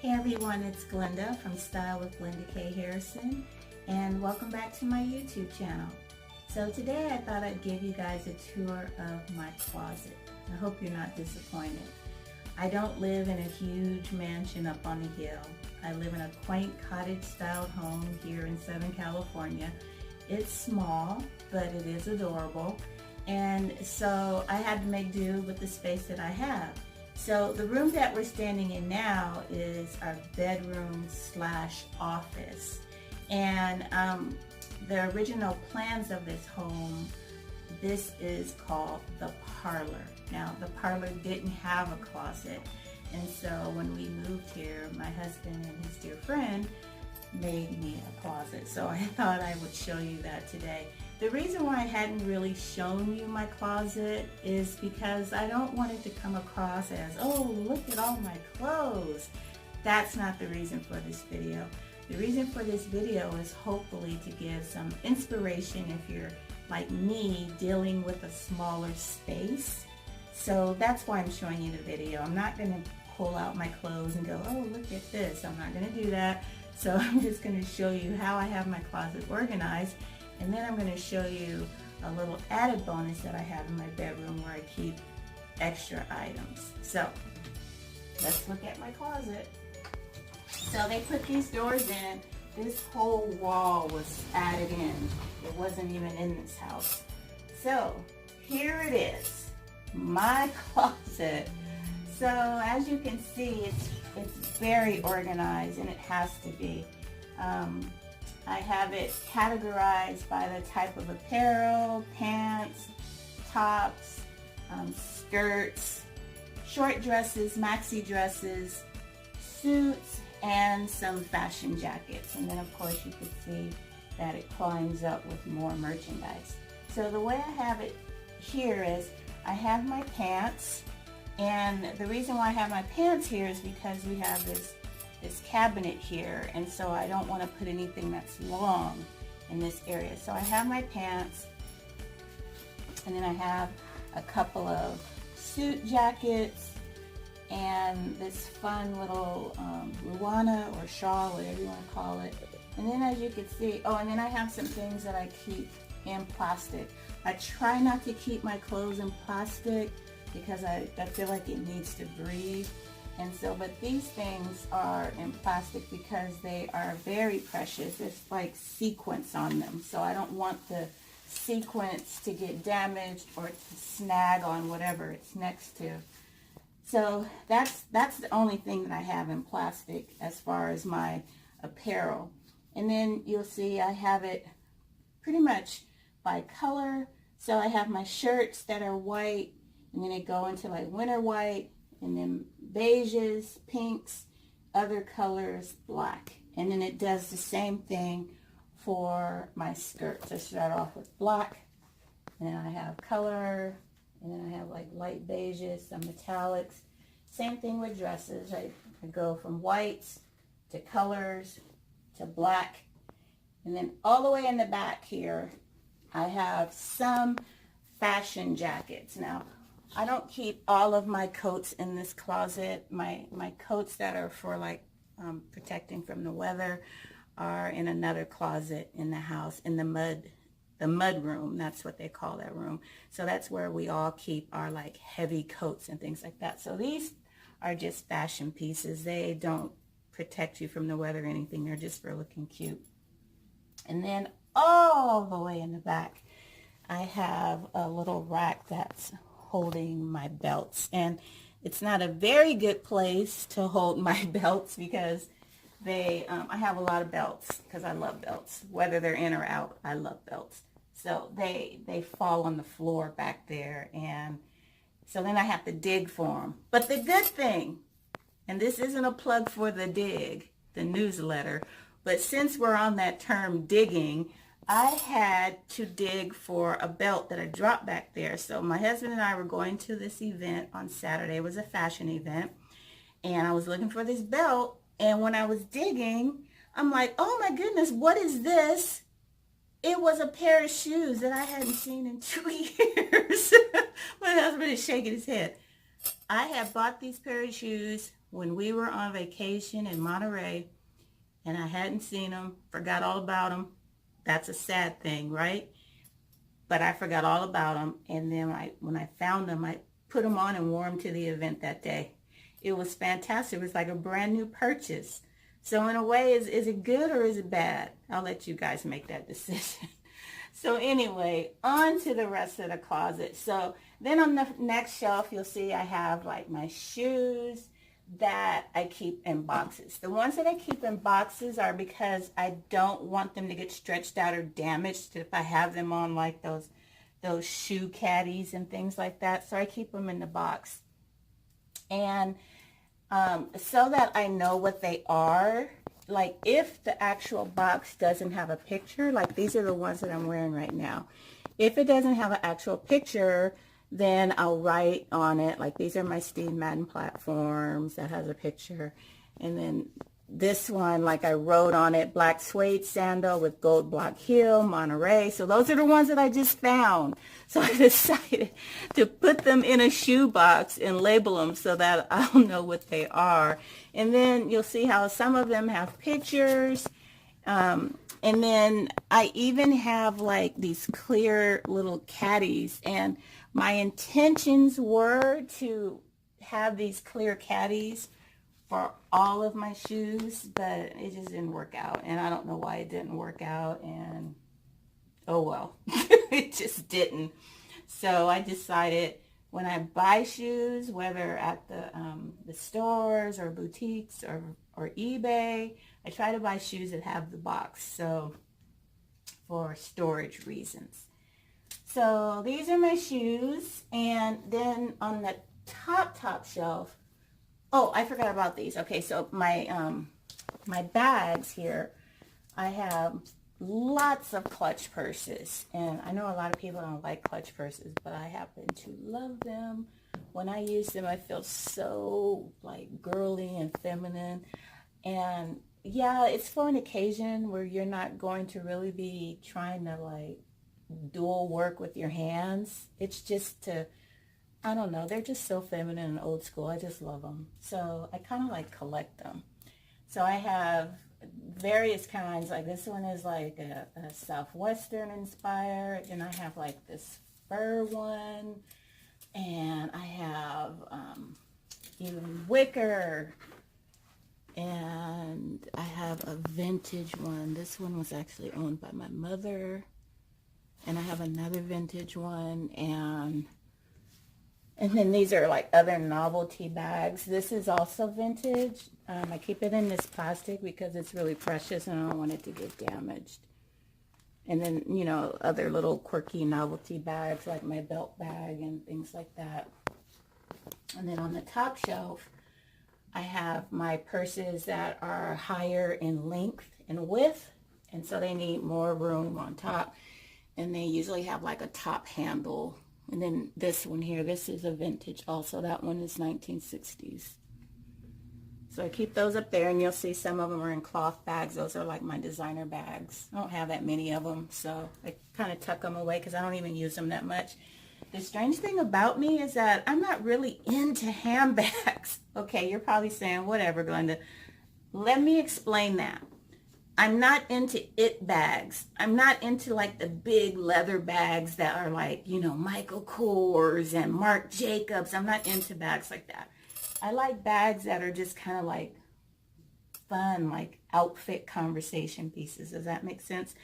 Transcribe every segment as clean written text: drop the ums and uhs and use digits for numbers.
Hey everyone, it's Glenda from Style with Glenda K. Harrison, and welcome back to my YouTube channel. So today I thought I'd give you guys a tour of my closet. I hope you're not disappointed. I don't live in a huge mansion up on the hill. I live in a quaint cottage-style home here in Southern California. It's small, but it is adorable, and so I had to make do with the space that I have. So the room that we're standing in now is our bedroom slash office. And the original plans of this home, this is called the parlor. Now the parlor didn't have a closet. And so when we moved here, my husband and his dear friend made me a closet. So I thought I would show you that today. The reason why I hadn't really shown you my closet is because I don't want it to come across as, oh, look at all my clothes. That's not the reason for this video. The reason for this video is hopefully to give some inspiration if you're like me dealing with a smaller space. So that's why I'm showing you the video. I'm not going to pull out my clothes and go, oh, look at this. I'm not going to do that. So I'm just going to show you how I have my closet organized. And then I'm going to show you a little added bonus that I have in my bedroom where I keep extra items. So let's look at my closet. So they put these doors in. This whole wall was added in. It wasn't even in this house. So here it is, my closet. So as you can see, it's very organized, and it has to be. I have it categorized by the type of apparel, pants, tops, skirts, short dresses, maxi dresses, suits, and some fashion jackets. And then of course you can see that it climbs up with more merchandise. So the way I have it here is I have my pants, and the reason why I have my pants here is because we have this cabinet here, and so I don't want to put anything that's long in this area. So I have my pants, and then I have a couple of suit jackets and this fun little ruana or shawl, whatever you want to call it. And then as you can see, oh, and then I have some things that I keep in plastic. I try not to keep my clothes in plastic because I feel like it needs to breathe. And so, but these things are in plastic because they are very precious. There's like sequins on them. So I don't want the sequins to get damaged or to snag on whatever it's next to. So that's the only thing that I have in plastic as far as my apparel. And then you'll see I have it pretty much by color. So I have my shirts that are white, and then they go into like winter white, and then beiges, pinks, other colors, black. And then it does the same thing for my skirts. I start off with black, and then I have color, and then I have like light beiges, some metallics. Same thing with dresses. I go from whites to colors to black. And then all the way in the back here, I have some fashion jackets. Now, I don't keep all of my coats in this closet. My coats that are for like protecting from the weather are in another closet in the house, in the mud room. That's what they call that room. So that's where we all keep our like heavy coats and things like that. So these are just fashion pieces. They don't protect you from the weather or anything. They're just for looking cute. And then all the way in the back, I have a little rack that's holding my belts, and it's not a very good place to hold my belts because I have a lot of belts because I love belts, whether they're in or out. I love belts, so they fall on the floor back there, and so then I have to dig for them. But the good thing, and this isn't a plug for the dig, the newsletter, but since we're on that term digging, I had to dig for a belt that I dropped back there. So my husband and I were going to this event on Saturday. It was a fashion event. And I was looking for this belt. And when I was digging, I'm like, oh my goodness, what is this? It was a pair of shoes that I hadn't seen in 2 years. My husband is shaking his head. I had bought these pair of shoes when we were on vacation in Monterey and I hadn't seen them, forgot all about them. That's a sad thing, right? But I forgot all about them. And then when I found them, I put them on and wore them to the event that day. It was fantastic. It was like a brand new purchase. So in a way, is it good or is it bad? I'll let you guys make that decision. So anyway, on to the rest of the closet. So then on the next shelf, you'll see I have like my shoes that I keep in boxes. The ones that I keep in boxes are because I don't want them to get stretched out or damaged if I have them on like those shoe caddies and things like that. So I keep them in the box. And so that I know what they are, like if the actual box doesn't have a picture, like these are the ones that I'm wearing right now. If it doesn't have an actual picture, then I'll write on it, like these are my Steve Madden platforms that has a picture. And then this one, like I wrote on it, black suede sandal with gold block heel, Monterey. So those are the ones that I just found. So I decided to put them in a shoe box and label them so that I'll know what they are. And then you'll see how some of them have pictures. And then I even have like these clear little caddies. And my intentions were to have these clear caddies for all of my shoes, but it just didn't work out. And I don't know why it didn't work out. And oh well, it just didn't. So I decided when I buy shoes, whether at the stores or boutiques or eBay, I try to buy shoes that have the box. So for storage reasons. So these are my shoes. And then on the top shelf, oh, I forgot about these. Okay, so my bags here, I have lots of clutch purses. And I know a lot of people don't like clutch purses, but I happen to love them. When I use them, I feel so like girly and feminine. And yeah, it's for an occasion where you're not going to really be trying to like dual work with your hands. It's just to, I don't know, they're just so feminine and old school. I just love them. So I kind of like collect them. So I have various kinds, like this one is like a Southwestern inspired, and I have like this fur one, and I have even wicker, and I have a vintage one. This one was actually owned by my mother, and I have another vintage one, and then these are like other novelty bags. This is also vintage. I keep it in this plastic because it's really precious and I don't want it to get damaged. And then, you know, other little quirky novelty bags like my belt bag and things like that. And then on the top shelf, I have my purses that are higher in length and width. And so they need more room on top. And they usually have like a top handle. And then this one here, this is a vintage also. That one is 1960s. So I keep those up there, and you'll see some of them are in cloth bags. Those are like my designer bags. I don't have that many of them, so I kind of tuck them away because I don't even use them that much. The strange thing about me is that I'm not really into handbags. Okay, you're probably saying, whatever, Glenda. Let me explain that. I'm not into it bags. I'm not into like the big leather bags that are like, you know, Michael Kors and Marc Jacobs. I'm not into bags like that. I like bags that are just kind of like fun, like outfit conversation pieces. Does that make sense?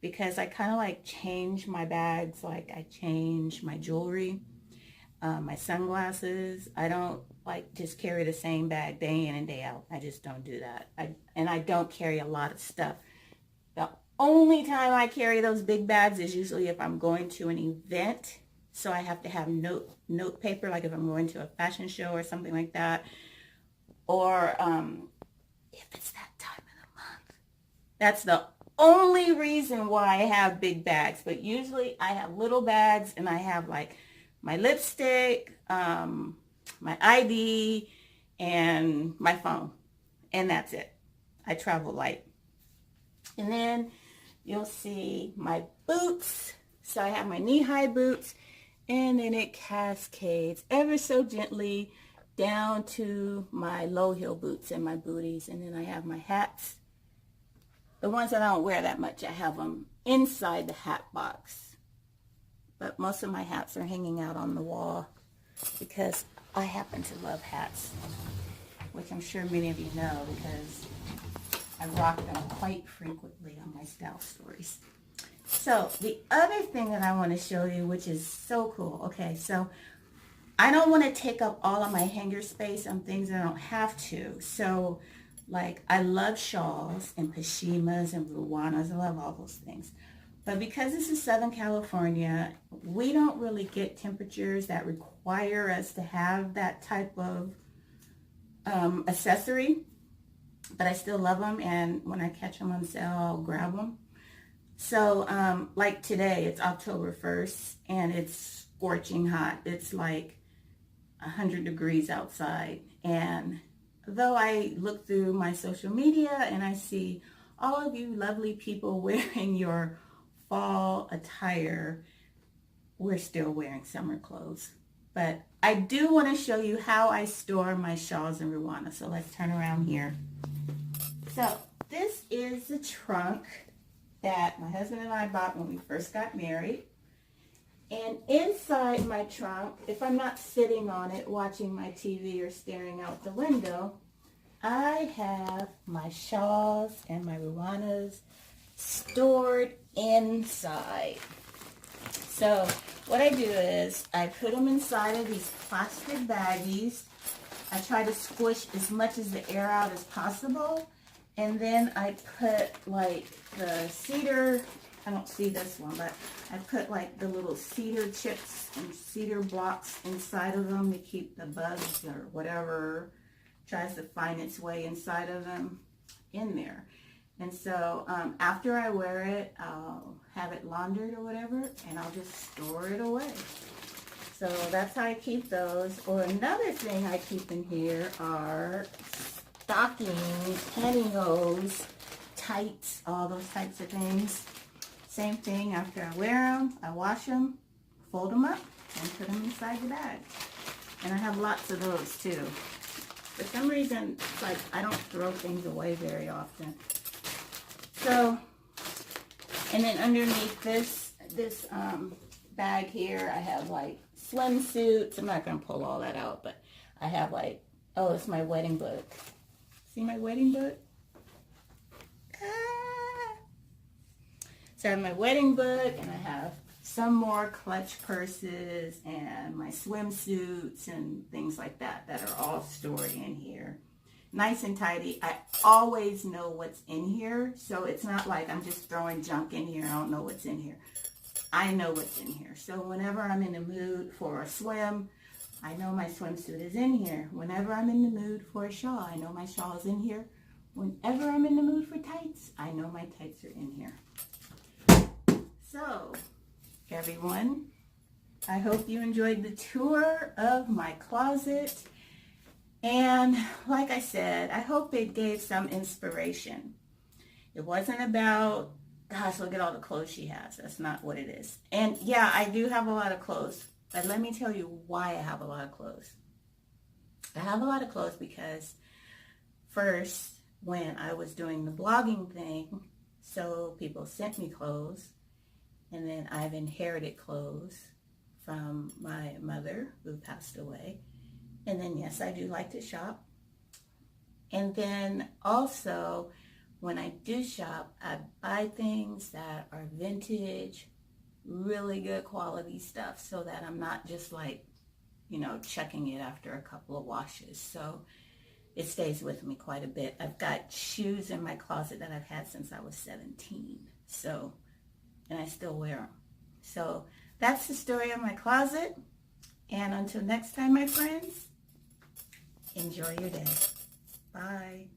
Because I kind of like change my bags, like I change my jewelry, my sunglasses. I don't like just carry the same bag day in and day out. I just don't do that. And I don't carry a lot of stuff. The only time I carry those big bags is usually if I'm going to an event. So I have to have note paper, like if I'm going to a fashion show or something like that. Or if it's that time of the month. That's the only reason why I have big bags. But usually I have little bags, and I have like my lipstick, my ID, and my phone. And that's it. I travel light. And then you'll see my boots. So I have my knee-high boots. And then it cascades ever so gently down to my low heel boots and my booties. And then I have my hats. The ones that I don't wear that much, I have them inside the hat box. But most of my hats are hanging out on the wall because I happen to love hats, which I'm sure many of you know because I rock them quite frequently on my style stories. So the other thing that I want to show you, which is so cool. Okay, so I don't want to take up all of my hanger space on things that I don't have to. So like I love shawls and pashimas and ruanas. I love all those things. But because this is Southern California, we don't really get temperatures that require us to have that type of accessory. But I still love them, and when I catch them on sale, I'll grab them. So like today, it's October 1st, and it's scorching hot. It's like 100 degrees outside. And though I look through my social media and I see all of you lovely people wearing your fall attire, we're still wearing summer clothes. But I do want to show you how I store my shawls and ruanas. So let's turn around here. So this is the trunk that my husband and I bought when we first got married. And inside my trunk, if I'm not sitting on it watching my TV or staring out the window, I have my shawls and my ruanas stored inside. So what I do is I put them inside of these plastic baggies. I try to squish as much of the air out as possible. And then I put like the cedar, I don't see this one, but I put like the little cedar chips and cedar blocks inside of them to keep the bugs or whatever tries to find its way inside of them in there. And so after I wear it, I'll have it laundered or whatever, and I'll just store it away. So that's how I keep those. Or another thing I keep in here are stockings, pantyhose, tights, all those types of things. Same thing, after I wear them, I wash them, fold them up, and put them inside the bag. And I have lots of those too. For some reason, it's like I don't throw things away very often. So, and then underneath this bag here, I have like swimsuits. I'm not going to pull all that out, but I have like, oh, it's my wedding book. See my wedding book? Ah. So I have my wedding book, and I have some more clutch purses and my swimsuits and things like that that are all stored in here. Nice and tidy. I always know what's in here, so it's not like I'm just throwing junk in here. I don't know what's in here. I know what's in here. So whenever I'm in the mood for a swim, I know my swimsuit is in here. Whenever I'm in the mood for a shawl, I know my shawl is in here. Whenever I'm in the mood for tights, I know my tights are in here. So, everyone, I hope you enjoyed the tour of my closet. And like I said, I hope it gave some inspiration. It wasn't about, gosh, look at all the clothes she has. That's not what it is. And yeah, I do have a lot of clothes. But let me tell you why I have a lot of clothes. I have a lot of clothes because first, when I was doing the blogging thing, so people sent me clothes. And then I've inherited clothes from my mother who passed away. And then, yes, I do like to shop. And then also, when I do shop, I buy things that are vintage, really good quality stuff, so that I'm not just like, you know, checking it after a couple of washes. So it stays with me quite a bit. I've got shoes in my closet that I've had since I was 17. So, and I still wear them. So that's the story of my closet. And until next time, my friends, enjoy your day. Bye.